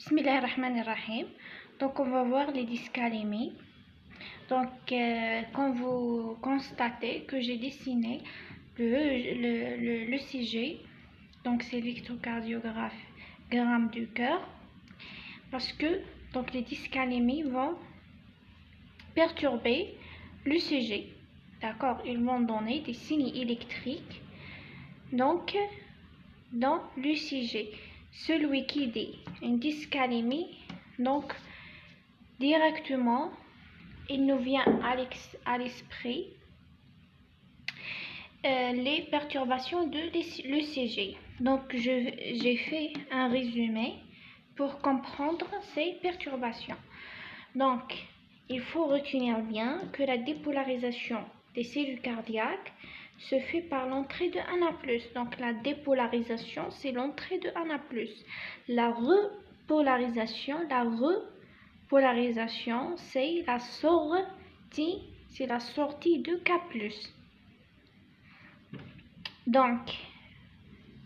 Bismillahirrahmanirrahim. Donc on va voir les dyskalémies. Donc quand vous constatez que j'ai dessiné le CG, donc c'est l'électrocardiogramme du cœur, parce que donc les dyskalémies vont perturber l'ECG. D'accord, ils vont donner des signes électriques donc dans l'ECG. Celui qui dit une dyskalémie, donc directement il nous vient à l'esprit les perturbations de l'ECG. Donc j'ai fait un résumé pour comprendre ces perturbations. Donc il faut retenir bien que la dépolarisation des cellules cardiaques se fait par l'entrée de Na+. Donc la dépolarisation, c'est l'entrée de Na+. La repolarisation, c'est la sortie de K+. Donc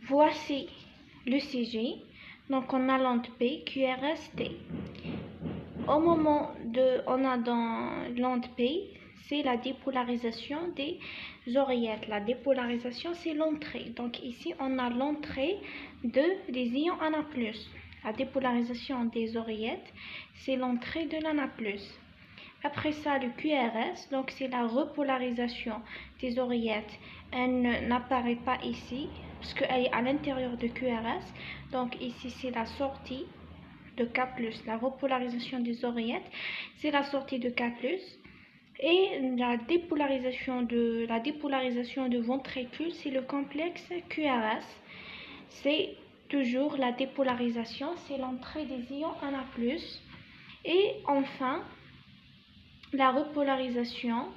voici le CG. Donc on a l'onde P, QRS, T. Au moment de, on a dans l'onde P, c'est la dépolarisation des oreillettes. La dépolarisation, c'est l'entrée. Donc ici, on a l'entrée des ions Na+. La dépolarisation des oreillettes, c'est l'entrée de Na+. Après ça, le QRS, donc c'est la repolarisation des oreillettes. Elle n'apparaît pas ici, parce qu'elle est à l'intérieur de QRS. Donc ici, c'est la sortie de K+, la repolarisation des oreillettes, c'est la sortie de K+, et la dépolarisation de ventricule, c'est le complexe QRS, c'est toujours la dépolarisation, c'est l'entrée des ions Na+, et enfin, la repolarisation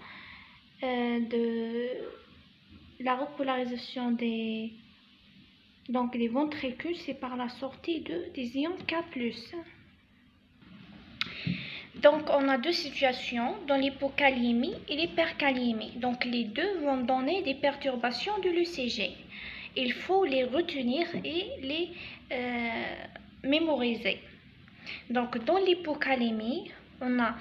donc les ventricules, c'est par la sortie des ions K+. Donc on a deux situations dans l'hypokaliémie et l'hyperkaliémie. Donc les deux vont donner des perturbations de l'ECG. Il faut les retenir et les mémoriser. Donc dans l'hypokaliémie, on a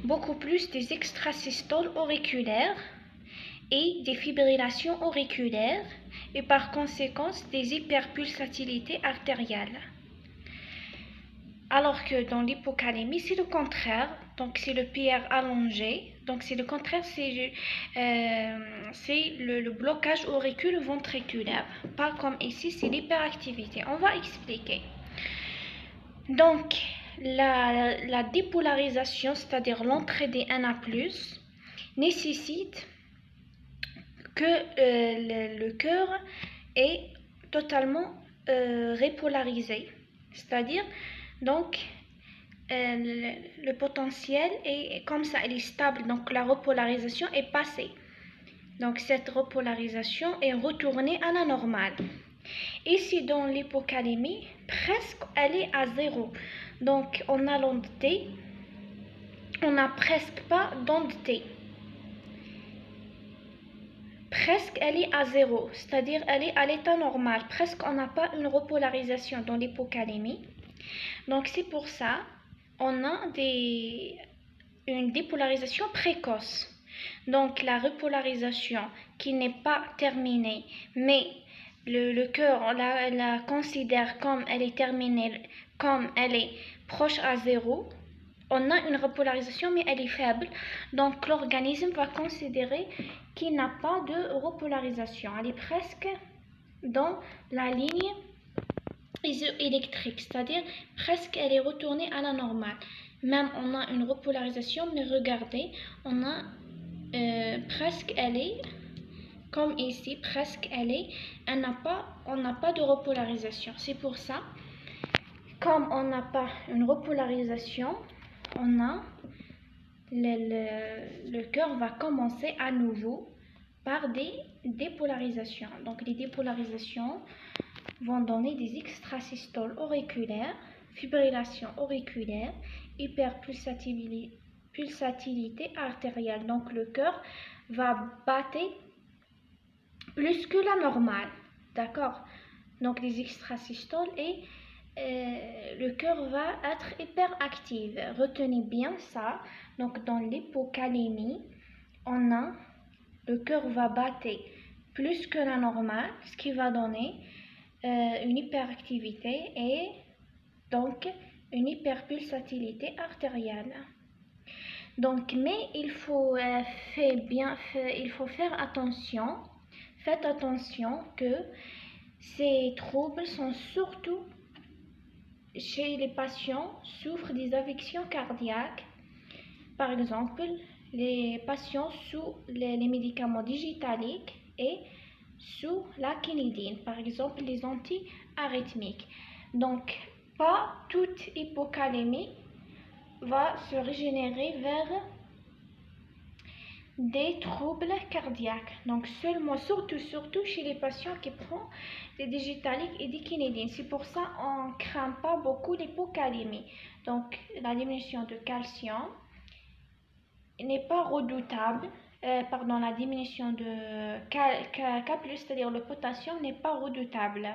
beaucoup plus des extrasystoles auriculaires et des fibrillations auriculaires et par conséquent des hyperpulsatilités artérielles. Alors que dans l'hypokaliémie, c'est le contraire, donc c'est le PR allongé, donc c'est le contraire, c'est le blocage auriculo-ventriculaire, pas comme ici, c'est l'hyperactivité. On va expliquer. Donc, la dépolarisation, c'est-à-dire l'entrée des Na+, nécessite que le cœur est totalement repolarisé, c'est-à-dire donc le potentiel est comme ça, elle est stable, donc la repolarisation est passée. Donc cette repolarisation est retournée à la normale. Ici dans l'hypokaliémie, presque elle est à zéro. Donc on a l'onde T, on n'a presque pas d'onde T. Presque elle est à zéro, c'est-à-dire elle est à l'état normal. Presque on n'a pas une repolarisation dans l'hypokaliémie. Donc c'est pour ça on a une dépolarisation précoce. Donc la repolarisation qui n'est pas terminée, mais le cœur la considère comme elle est terminée, comme elle est proche à zéro. On a une repolarisation mais elle est faible, donc l'organisme va considérer qu'il n'a pas de repolarisation. Elle est presque dans la ligne isoélectrique, c'est-à-dire presque elle est retournée à la normale. Même on a une repolarisation, mais regardez, on a presque elle est comme ici, presque on n'a pas de repolarisation. C'est pour ça, comme on n'a pas une repolarisation, on a le cœur va commencer à nouveau par des dépolarisations. Donc les dépolarisations vont donner des extrasystoles auriculaires, fibrillation auriculaire, hyperpulsatilité artérielle. Donc le cœur va battre plus que la normale, d'accord? Donc les extrasystoles et le cœur va être hyperactif. Retenez bien ça. Donc dans l'hypocalémie, le cœur va battre plus que la normale, ce qui va donner une hyperactivité et donc une hyperpulsatilité artérielle. Donc, mais il faut faire attention. Faites attention que ces troubles sont surtout chez les patients qui souffrent des affections cardiaques. Par exemple, les patients sous les médicaments digitaliques et sous la quinidine, par exemple les antiarythmiques. Donc, pas toute hypocalémie va se régénérer vers des troubles cardiaques. Donc, surtout chez les patients qui prennent des digitaliques et des quinidines. C'est pour ça qu'on ne craint pas beaucoup l'hypocalémie. Donc, la diminution de calcium n'est pas redoutable. La diminution de K+, c'est-à-dire le potassium, n'est pas redoutable.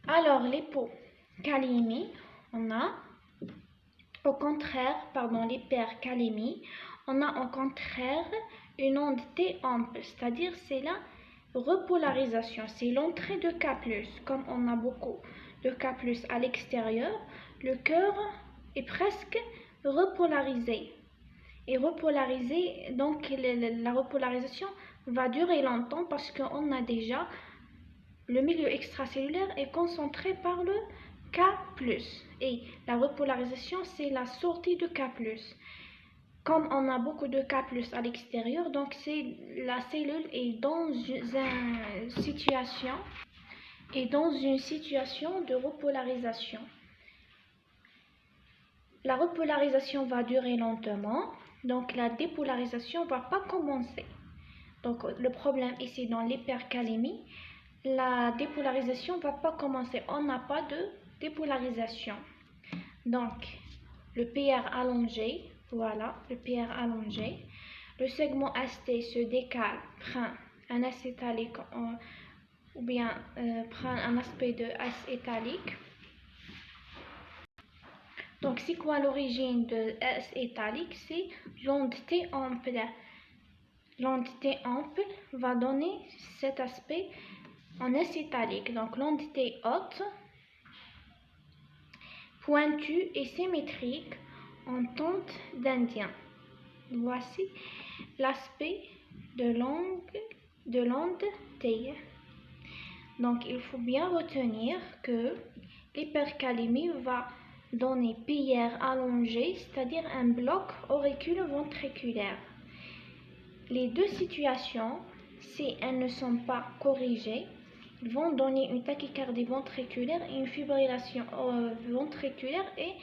Alors, l'hypocalémie, on a au contraire, l'hypercalémie, on a au contraire une onde T ample, c'est-à-dire c'est la repolarisation, c'est l'entrée de K+. Comme on a beaucoup de K+ à l'extérieur, le cœur est presque repolarisé. Et repolarisé, donc la repolarisation va durer longtemps parce qu'on a déjà le milieu extracellulaire est concentré par le K+. Et la repolarisation, c'est la sortie de K+. Comme on a beaucoup de K+ à l'extérieur, donc la cellule est dans une situation de repolarisation. La repolarisation va durer lentement, donc la dépolarisation ne va pas commencer. Donc le problème ici dans l'hypercalémie, la dépolarisation ne va pas commencer. On n'a pas de dépolarisation. Donc le PR allongé, voilà, le PR allongé. Le segment ST se décale, prend un S étalique ou bien prend un aspect de S étalique. Donc, c'est quoi l'origine de S étalique? C'est l'onde T ample. L'onde T ample va donner cet aspect en S italique. Donc, l'onde T haute, pointue et symétrique en tente d'Indien. Voici l'aspect de l'onde T. Donc, il faut bien retenir que l'hypercalémie va donner PR allongé, c'est-à-dire un bloc auriculo-ventriculaire. Les deux situations, si elles ne sont pas corrigées, vont donner une tachycardie ventriculaire et une fibrillation ventriculaire et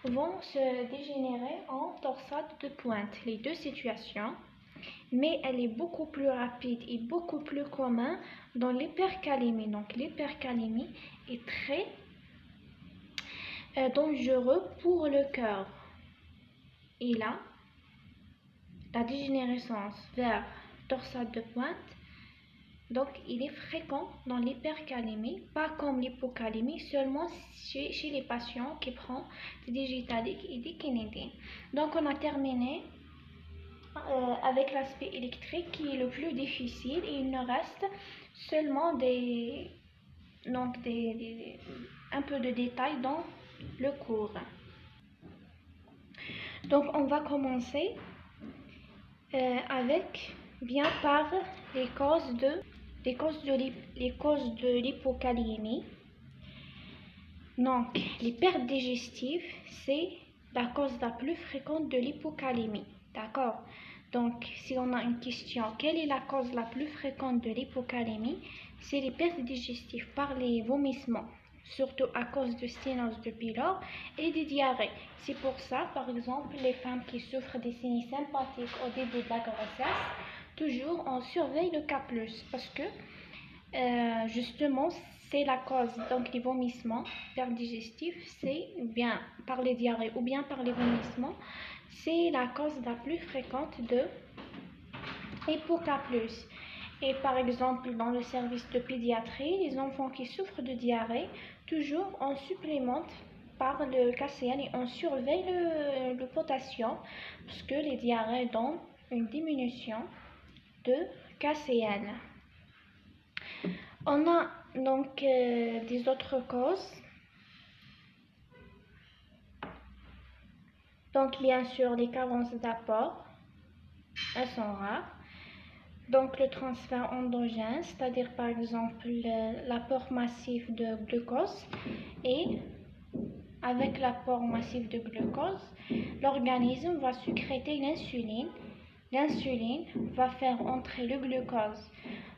vont se dégénérer en torsade de pointe. Les deux situations, mais elle est beaucoup plus rapide et beaucoup plus commune dans l'hypercalémie. Donc l'hypercalémie est très dangereux pour le cœur. Et là, la dégénérescence vers torsade de pointe, donc il est fréquent dans l'hypercalémie, pas comme l'hypocalémie, seulement chez les patients qui prennent des digitaliques et des quinidines. Donc on a terminé avec l'aspect électrique qui est le plus difficile et il nous reste seulement un peu de détails dans le cours. Donc on va commencer par les causes de l'hypocalémie. Donc les pertes digestives, c'est la cause la plus fréquente de l'hypocalémie. D'accord? Donc si on a une question, quelle est la cause la plus fréquente de l'hypocalémie? C'est les pertes digestives par les vomissements, surtout à cause de sténose de pylore et des diarrhées. C'est pour ça, par exemple, les femmes qui souffrent des signes sympathiques au début de la grossesse, toujours on surveille le K+, parce que justement c'est la cause, donc les vomissements, pertes digestives, c'est bien par les diarrhées ou bien par les vomissements, c'est la cause la plus fréquente de hypo-K+. Et par exemple, dans le service de pédiatrie, les enfants qui souffrent de diarrhée, toujours on supplémente par le KCl et on surveille le potassium parce que les diarrhées donnent une diminution de KCl. On a donc des autres causes. Donc bien sûr les carences d'apport, elles sont rares. Donc le transfert endogène, c'est-à-dire par exemple l'apport massif de glucose, et avec l'apport massif de glucose, l'organisme va sécréter l'insuline. L'insuline va faire entrer le glucose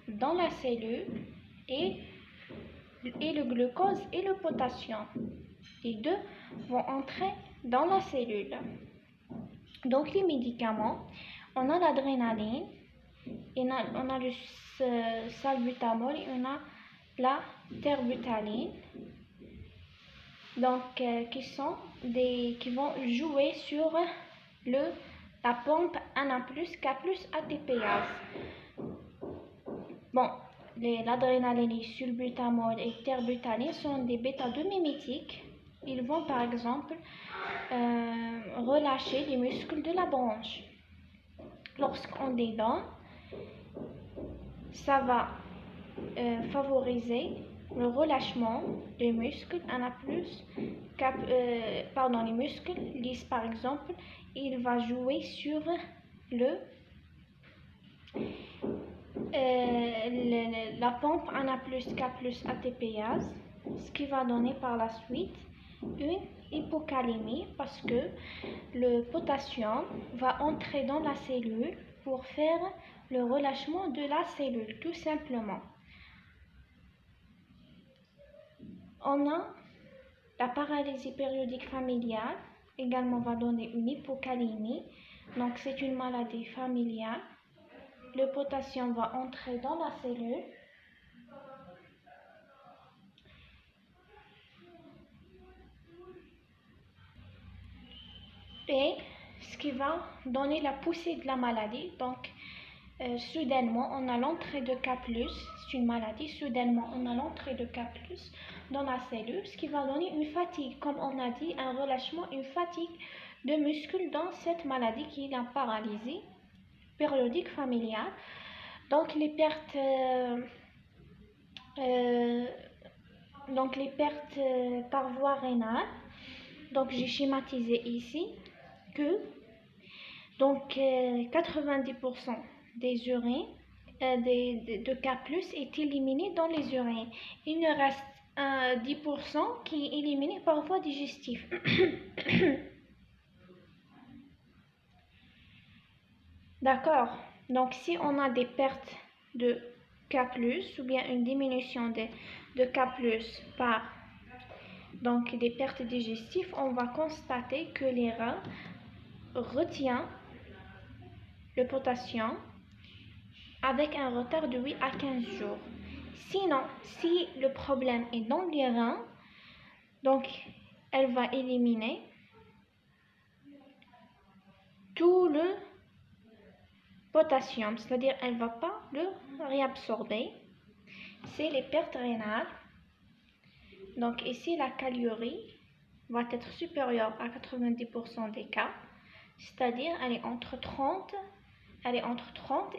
dans la cellule et le glucose et le potassium. Les deux vont entrer dans la cellule. Donc les médicaments, on a l'adrénaline, on a le salbutamol et on a la terbutaline. Donc qui vont jouer sur la pompe NA+, K+, ATPase. Bon, l'adrénaline, les sulbutamol et terbutaline sont des bêta-2 mimétiques. Ils vont par exemple relâcher les muscles de la branche. Lorsqu'on les donne, ça va favoriser le relâchement des muscles NA+, les muscles lisses par exemple. Il va jouer sur la pompe NA+, K+, ATPase, ce qui va donner par la suite une hypocalémie parce que le potassium va entrer dans la cellule pour faire le relâchement de la cellule, tout simplement. On a la paralysie périodique familiale, également va donner une hypocalémie. Donc c'est une maladie familiale. Le potassium va entrer dans la cellule. Et ce qui va donner la poussée de la maladie. Donc soudainement on a l'entrée de K+, c'est une maladie, soudainement on a l'entrée de K+, dans la cellule, ce qui va donner une fatigue, comme on a dit, un relâchement, une fatigue de muscles dans cette maladie qui est la paralysie périodique familiale. Donc les pertes par voie rénale. Donc j'ai schématisé ici que donc 90% des urines de K+ est éliminé dans les urines. Il ne reste 10% qui est éliminé par voie digestive. D'accord. Donc si on a des pertes de K+, ou bien une diminution de K+ par donc des pertes digestives, on va constater que les reins retiennent le potassium avec un retard de 8 à 15 jours. Sinon, si le problème est dans les reins, donc elle va éliminer tout le potassium, c'est-à-dire elle ne va pas le réabsorber. C'est les pertes rénales. Donc ici, la kaliurie va être supérieure à 90% des cas, c'est-à-dire elle est entre 30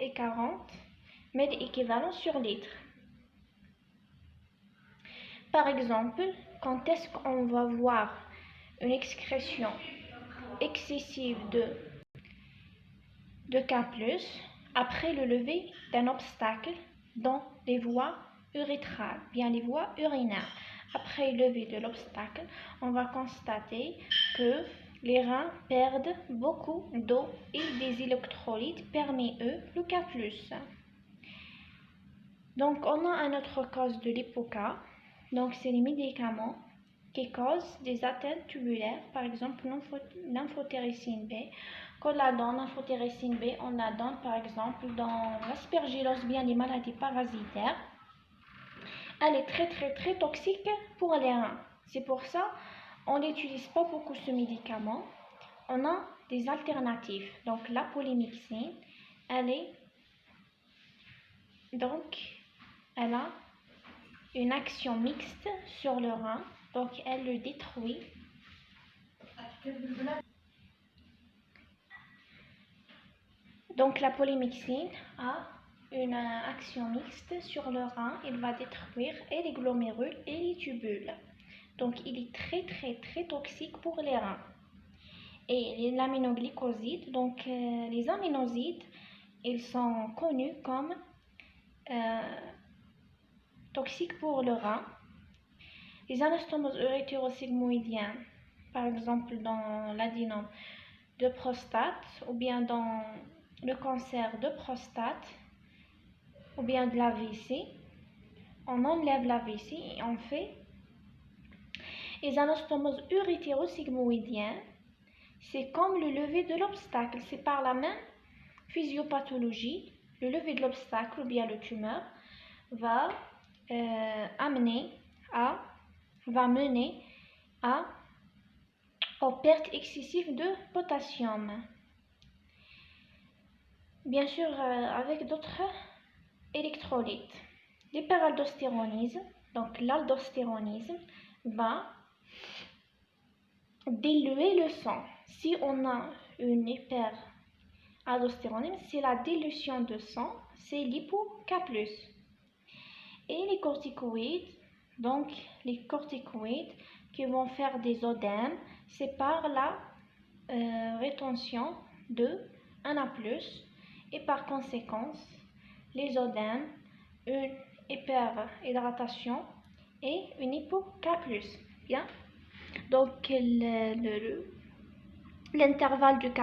et 40 mètres équivalents sur litre. Par exemple, quand est-ce qu'on va voir une excrétion excessive de K+, après le lever d'un obstacle dans les voies urétrales, bien les voies urinaires. Après le lever de l'obstacle, on va constater que les reins perdent beaucoup d'eau et des électrolytes, parmi eux le K+. Donc on a une autre cause de l'hypoca. Donc c'est les médicaments qui causent des atteintes tubulaires, par exemple l'infotéricine B. Quand on la donne, l'infotéricine B, on la donne par exemple dans l'aspergillose, bien les maladies parasitaires. Elle est très toxique pour les reins. C'est pour ça on n'utilise pas beaucoup ce médicament. On a des alternatives. Donc la polymyxine, elle a une action mixte sur le rein, donc elle le détruit. Donc la polymyxine a une action mixte sur le rein, il va détruire et les glomérules et les tubules. Donc il est très toxique pour les reins. Et l'aminoglycoside, donc les aminosides, ils sont connus comme toxiques pour le rein. Les anastomoses urétero-sigmoïdiens, par exemple dans l'adénome de prostate, ou bien dans le cancer de prostate, ou bien de l'AVC, on enlève l'AVC et on fait les anastomoses urétero-sigmoïdiens. C'est comme le lever de l'obstacle, c'est par la même physiopathologie. Le lever de l'obstacle ou bien le tumeur va mener aux pertes excessives de potassium. Bien sûr, avec d'autres électrolytes. L'hyperaldostéronisme, donc l'aldostéronisme, va diluer le sang. Si on a une hyperaldostéronisme, c'est la dilution de sang, c'est l'hypoK+. Et les corticoïdes, donc les corticoïdes qui vont faire des œdèmes, c'est par la rétention de NA+, et par conséquence, les œdèmes, une hyperhydratation et une hypoK+. Bien. Donc l'intervalle du K+,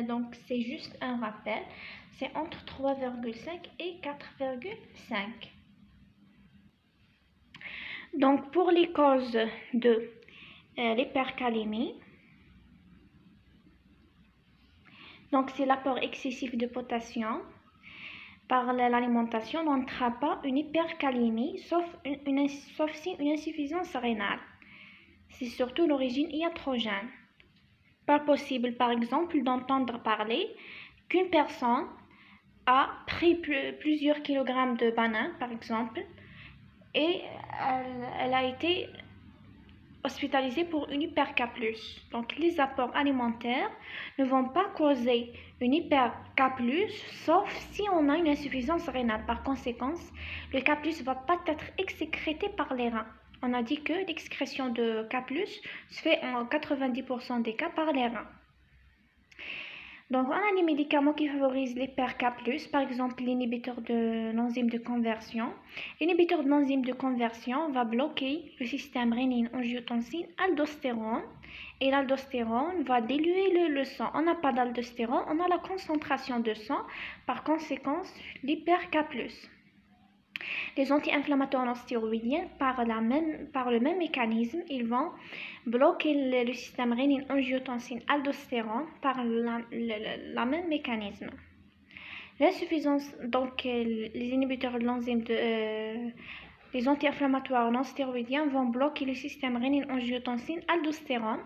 donc c'est juste un rappel, c'est entre 3,5 et 4,5. Donc pour les causes de l'hypercalémie, donc c'est l'apport excessif de potassium par l'alimentation n'entraînera pas une hypercalémie, sauf si une insuffisance rénale. C'est surtout l'origine iatrogène. Pas possible, par exemple, d'entendre parler qu'une personne a pris plusieurs kilogrammes de bananes, par exemple, et elle a été hospitalisée pour une hyperK+. Donc les apports alimentaires ne vont pas causer une hyperK+, sauf si on a une insuffisance rénale. Par conséquent, le K+ ne va pas être excrété par les reins. On a dit que l'excrétion de K+ se fait en 90% des cas par les reins. Donc, on a des médicaments qui favorisent l'hyperK+, par exemple l'inhibiteur de l'enzyme de conversion. L'inhibiteur de l'enzyme de conversion va bloquer le système rénine-angiotensine-aldostérone et l'aldostérone va diluer le sang. On n'a pas d'aldostérone, on a la concentration de sang, par conséquent l'hyperK+. Les anti-inflammatoires non stéroïdiens, par le même mécanisme, ils vont bloquer le système rénine-angiotensine-aldostérone par le même mécanisme. L'insuffisance, donc les inhibiteurs de l'enzyme les anti-inflammatoires non stéroïdiens vont bloquer le système rénine-angiotensine-aldostérone.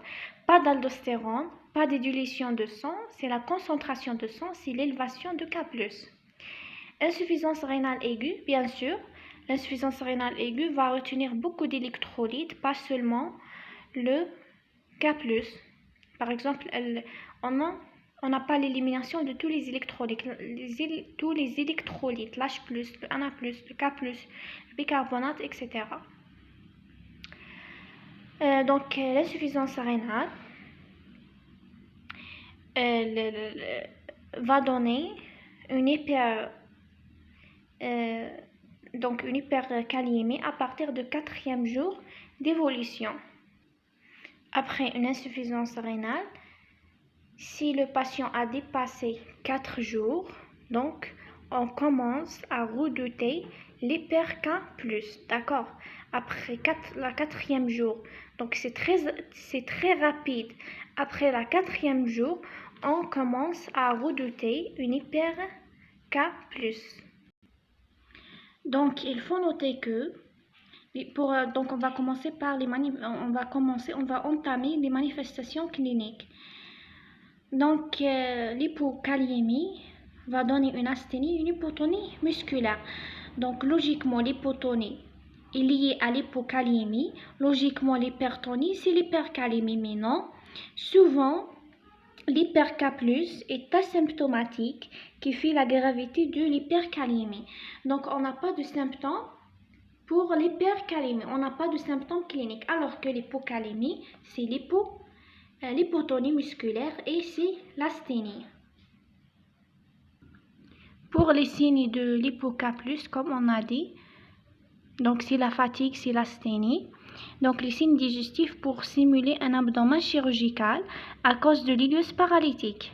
Pas d'aldostérone, pas d'édilution de sang, c'est la concentration de sang, c'est l'élévation de K+. Insuffisance rénale aiguë, bien sûr. L'insuffisance rénale aiguë va retenir beaucoup d'électrolytes, pas seulement le K+. Par exemple, on n'a pas l'élimination de tous les électrolytes, l'H+, le Na+, le K+, le bicarbonate, etc. Donc, l'insuffisance rénale va donner une hypercalémie à partir du 4e jour d'évolution. Après une insuffisance rénale, si le patient a dépassé 4 jours, donc on commence à redouter l'hyperK+, d'accord? Après le 4e jour, donc c'est très rapide. Après le 4e jour, on commence à redouter une hyperK+. Donc il faut noter que donc on va commencer par on va entamer les manifestations cliniques. Donc l'hypocalémie va donner une asthénie, une hypotonie musculaire. Donc logiquement, l'hypotonie est liée à l'hypokaliémie. Logiquement, l'hypertonie, c'est l'hypercalémie. Mais non, souvent, l'hyperK+ est asymptomatique qui fait la gravité de l'hypercalémie. Donc, on n'a pas de symptômes pour l'hypercalémie. On n'a pas de symptômes cliniques. Alors que l'hypocalémie, c'est l'hypotonie musculaire et c'est l'asthénie. Pour les signes de l'hypoK+, comme on a dit, donc c'est la fatigue, c'est l'asthénie. Donc les signes digestifs pour simuler un abdomen chirurgical à cause de l'ileus paralytique.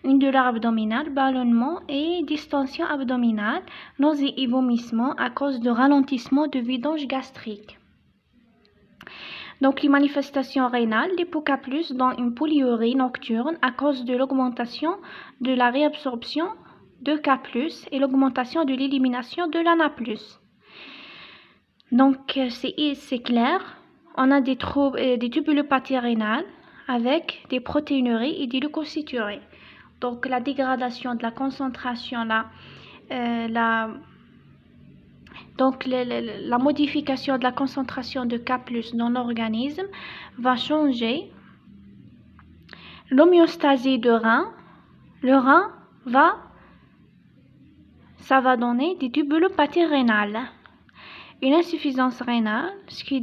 Une douleur abdominale, ballonnement et distension abdominale, nausées et vomissements à cause de ralentissement de vidange gastrique. Donc les manifestations rénales, l'hypoK+ dans une polyurie nocturne à cause de l'augmentation de la réabsorption de K+ et l'augmentation de l'élimination de l'ANA+. Donc c'est clair, on a des tubulopathies rénales avec des protéinuries et des leucocyturies. Donc la dégradation de la concentration, la modification de la concentration de K+ dans l'organisme va changer l'homéostasie de rein. Le rein ça va donner des tubulopathies rénales. Une insuffisance rénale, ce qui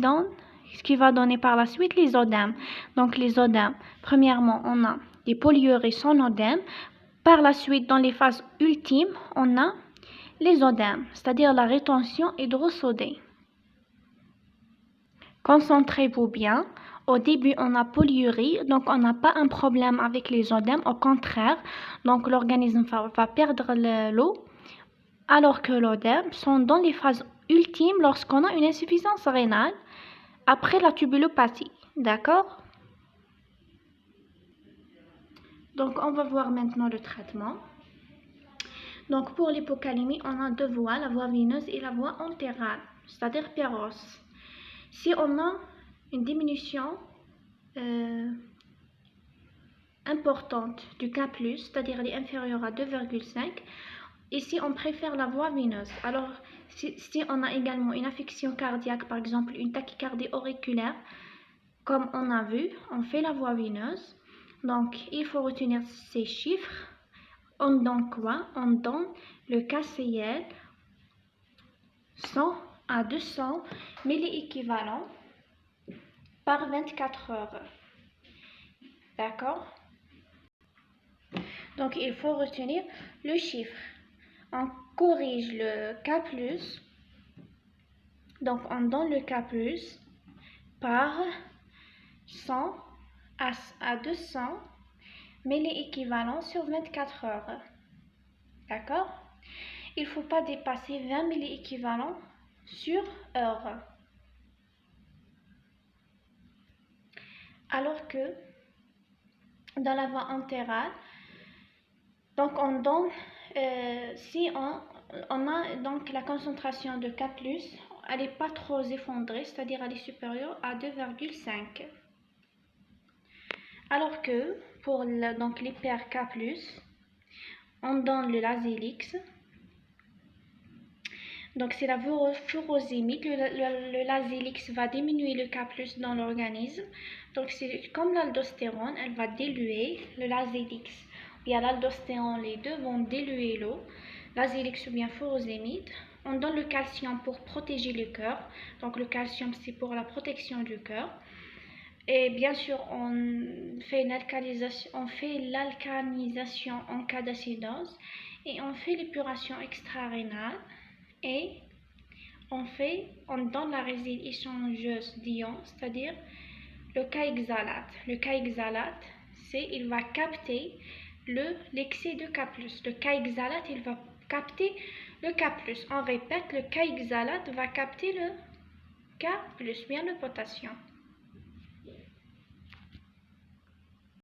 va donner par la suite les œdèmes. Donc les œdèmes, premièrement, on a des polyuries sans œdème. Par la suite, dans les phases ultimes, on a les œdèmes, c'est-à-dire la rétention hydrosodée. Concentrez-vous bien. Au début, on a polyurie, donc on n'a pas un problème avec les œdèmes, au contraire. Donc l'organisme va perdre l'eau, alors que l'œdème sont dans les phases ultimes lorsqu'on a une insuffisance rénale après la tubulopathie. D'accord? Donc on va voir maintenant le traitement. Donc pour l'hypocalémie, on a deux voies, la voie veineuse et la voie entérale, c'est-à-dire péros. Si on a une diminution importante du K+, c'est-à-dire elle est inférieure à 2,5, ici on préfère la voie veineuse. Alors si on a également une affection cardiaque, par exemple une tachycardie auriculaire, comme on a vu, on fait la voie veineuse. Donc il faut retenir ces chiffres. On donne quoi? On donne le KCL 100 à 200 milli-équivalents par 24 heures. D'accord? Donc il faut retenir le chiffre. On corrige le K+, donc on donne le K+, par 100 à 200 milli-équivalents sur 24 heures. D'accord? Il ne faut pas dépasser 20 milli-équivalents sur heure. Alors que dans la voie entérale, donc on donne, si on a donc la concentration de K+, elle n'est pas trop effondrée, c'est-à-dire elle est supérieure à 2,5. Alors que pour l'hyper K+, on donne le Lasélix. Donc c'est la furosémide. Le Lasélix va diminuer le K+ dans l'organisme. Donc c'est comme l'aldostérone, elle va diluer le Lasélix. Il y a l'aldostérone, les deux vont diluer l'eau. Lasélix ou bien furosémide. On donne le calcium pour protéger le cœur. Donc le calcium c'est pour la protection du cœur. Et bien sûr, on fait l'alcanisation en cas d'acidose et on fait l'épuration extra-rénale et on donne la résine échangeuse d'ions, c'est-à-dire le K-hexalate. Le K-hexalate, il va capter l'excès de K+. Le K-hexalate, il va capter le K+. On répète, le K-hexalate va capter le K+, bien le potassium.